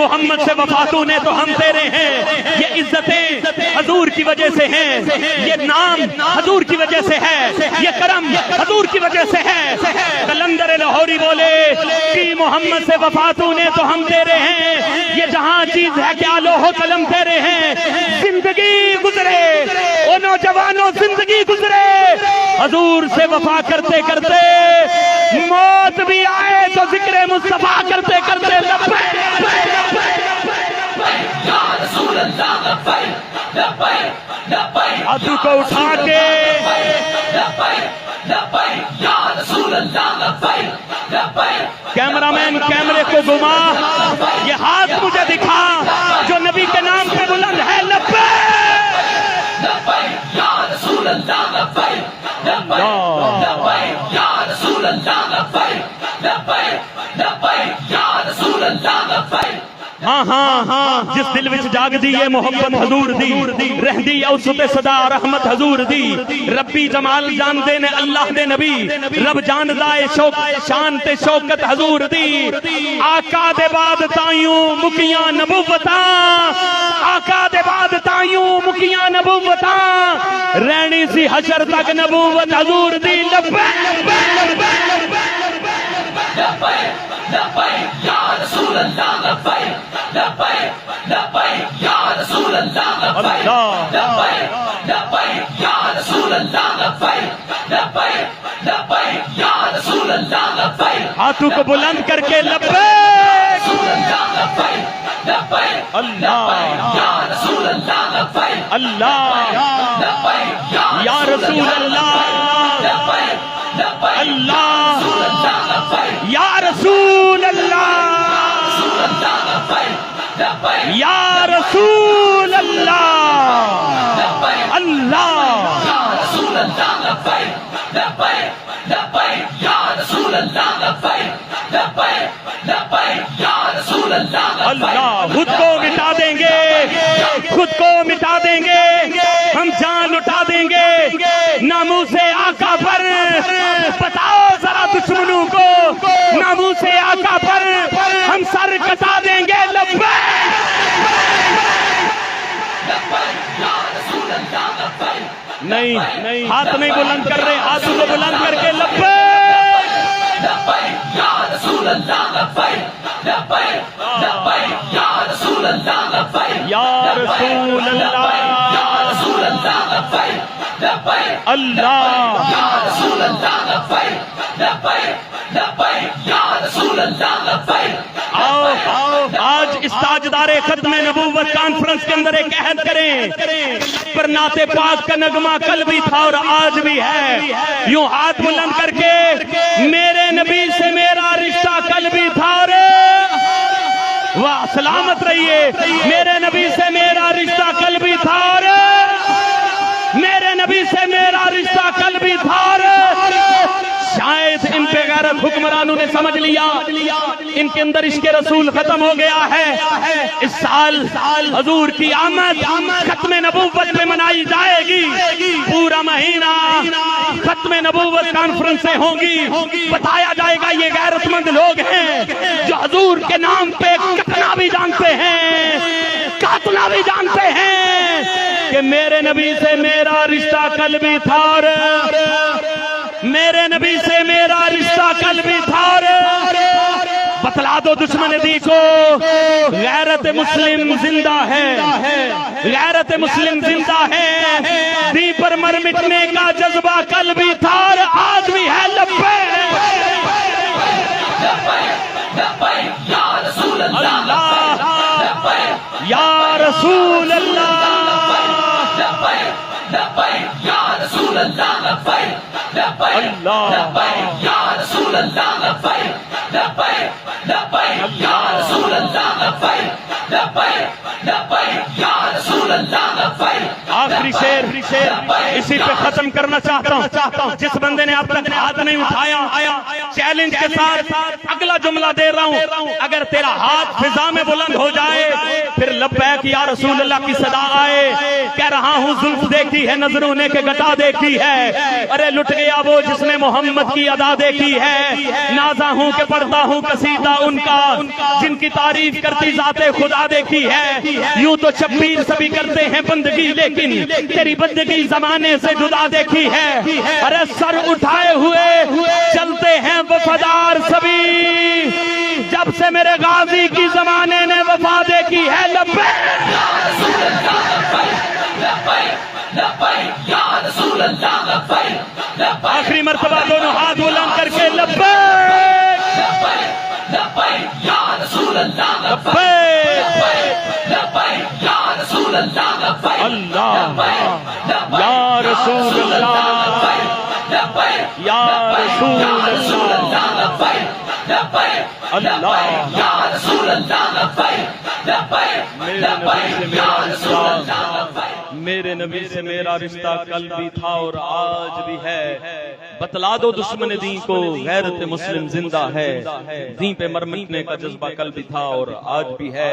محمد سے وفاتوں نے تو ہم تیرے ہیں، یہ عزتیں حضور کی وجہ سے ہیں، یہ نام حضور کی وجہ سے ہے، یہ کرم حضور کی وجہ سے ہے۔ قلندر لاہوری بولے کہ محمد سے وفاتوں نے تو ہم تیرے ہیں، یہ جہاں چیز ہے کیا لوح و قلم تیرے ہیں۔ زندگی گزرے او نوجوانوں، زندگی گزرے حضور سے وفا کرتے کرتے، موت بھی آئے تو ذکر مصطفیٰ کرتے کرتے لبیک یا رسول اللہ لبیک لبیک لبیک، ہاتھوں کو اٹھا کے لبیک لبیک یا رسول اللہ لبیک لبیک۔ کیمرہ مین کیمرے کو گھما، یہ ہاتھ مجھے دکھا جو نبی کے نام پہ بلند ہے، لبیک لبیک یا رسول اللہ لبیک لبیک یا رسول اللہ لبیک لبیک لبیک یا رسول اللہ لبیک۔ ہاں ہاں ہاں، جس دل وچ جاگ دی ہے محبت حضور دی، رہندی اوسط صدا رحمت حضور دی، ربی جمال جان دے نے اللہ دے نبی، رب جان دائے شوق شان تے شوکت حضور دی۔ آقا دے بعد تائیوں مکیاں نبوتاں، آقا دے بعد تائیوں مکیاں نبوتاں، رہنی سی حشر تک نبوت حضور دی۔ لبیک لبیک لبیک یا رسول اللہ لبیک لبیک لبیک یا رسول اللہ لبیک لبیک لبیک یا رسول اللہ لبیک لبیک لبیک یا رسول اللہ لبیک۔ ہاتھوں کو بلند کر کے لبیک اللہ یا رسول اللہ لبیک اللہ یا رسول اللہ اللہ یا رسول اللہ یا رسول اللہ اللہ اللہ۔ خود کو مٹا دیں گے، خود کو مٹا دیں گے، ہم جان اٹھا دیں گے ناموس آقا پر۔ بتاؤ ذرا دشمنوں کو، ناموس آقا پر ہم سر کٹا دیں گے۔ نہیں نہیں، ہاتھ نہیں بلند کر رہے، ہاتھوں کو بلند کر کے لبیک یا رسول اللہ لبیک لبیک یا رسول اللہ لبیک یا رسول اللہ اللہ یا رسول اللہ لبیک یا رسول اللہ۔ آؤ آج اس تاجدار ختم نبوت کانفرنس کے اندر ایک عہد کریں، پر نعت پاک کا نغمہ کل بھی تھا اور آج بھی ہے۔ یوں ہاتھ بلند کر کے، میرے نبی سے میرا رشتہ کل بھی تھا اور واہ سلامت رہیے، میرے نبی سے میرا رشتہ کل بھی تھا اور میرے نبی سے میرا رشتہ کل بھی تھا اور شاید ان پہ غیرت حکمرانوں نے سمجھ لیا، ان کے اندر عشق رسول ختم ہو گیا ہے۔ اس سال حضور کی آمد ختم نبوت میں منائی جائے گی، پورا مہینہ ختم نبوت کانفرنسیں ہوں گی، بتایا جائے گا یہ غیرت مند لوگ ہیں جو حضور کے نام پہ کتنا بھی جانتے ہیں، کتنا بھی جانتے ہیں کہ میرے نبی سے میرا رشتہ کل بھی تھا اور میرے نبی سے میرا رشتہ کل بھی تھا اور بتلا دو دشمن دی کو، غیرت مسلم زندہ ہے، غیرت مسلم زندہ ہے، دی پر مر مٹنے کا جذبہ کل بھی تھا اور آج بھی ہے۔ لبیک یا رسول اللہ یا رسول اللہ یا رسول اللہ اللہ یا رسول اللہ یا رسول اللہ۔ آخری شعر اسی پہ ختم کرنا چاہتا ہوں، جس بندے نے اب تک ہاتھ نہیں اٹھایا چہرہ چیلنج کے ساتھ اگلا جملہ دے رہا ہوں، اگر تیرا ہاتھ فضا میں بلند ہو جائے پھر لبیک یا رسول اللہ کی صدا آئے، کہہ رہا ہوں زلف دیکھی ہے نظروں نے کہ گٹا دیکھی ہے، ارے لٹ گیا وہ جس نے محمد کی ادا دیکھی ہے، نازا ہوں کہ پڑھتا ہوں قصیدہ ان کا جن کی تعریف کرتی ذات خدا دیکھی ہے، یوں تو شبیر سبھی کرتے ہیں بندگی لیکن تیری بندگی زمانے سے جدا دیکھی ہے، ارے سر اٹھائے ہوئے چلتے ہیں وفادار سبھی جب سے میرے غازی کی زمانے نے وفا دیکھی ہے، آخری مرتبہ دونوں ہاتھ بلند کر کے لبیک اللہ یا رسول اللہ یا رسول اللہ میرے نبی سے میرا رشتہ کل بھی تھا اور آج بھی ہے، بتلا دو دشمن دین کو غیرت مسلم زندہ ہے، دین پہ مر مٹنے کا جذبہ کل بھی تھا اور آج بھی ہے۔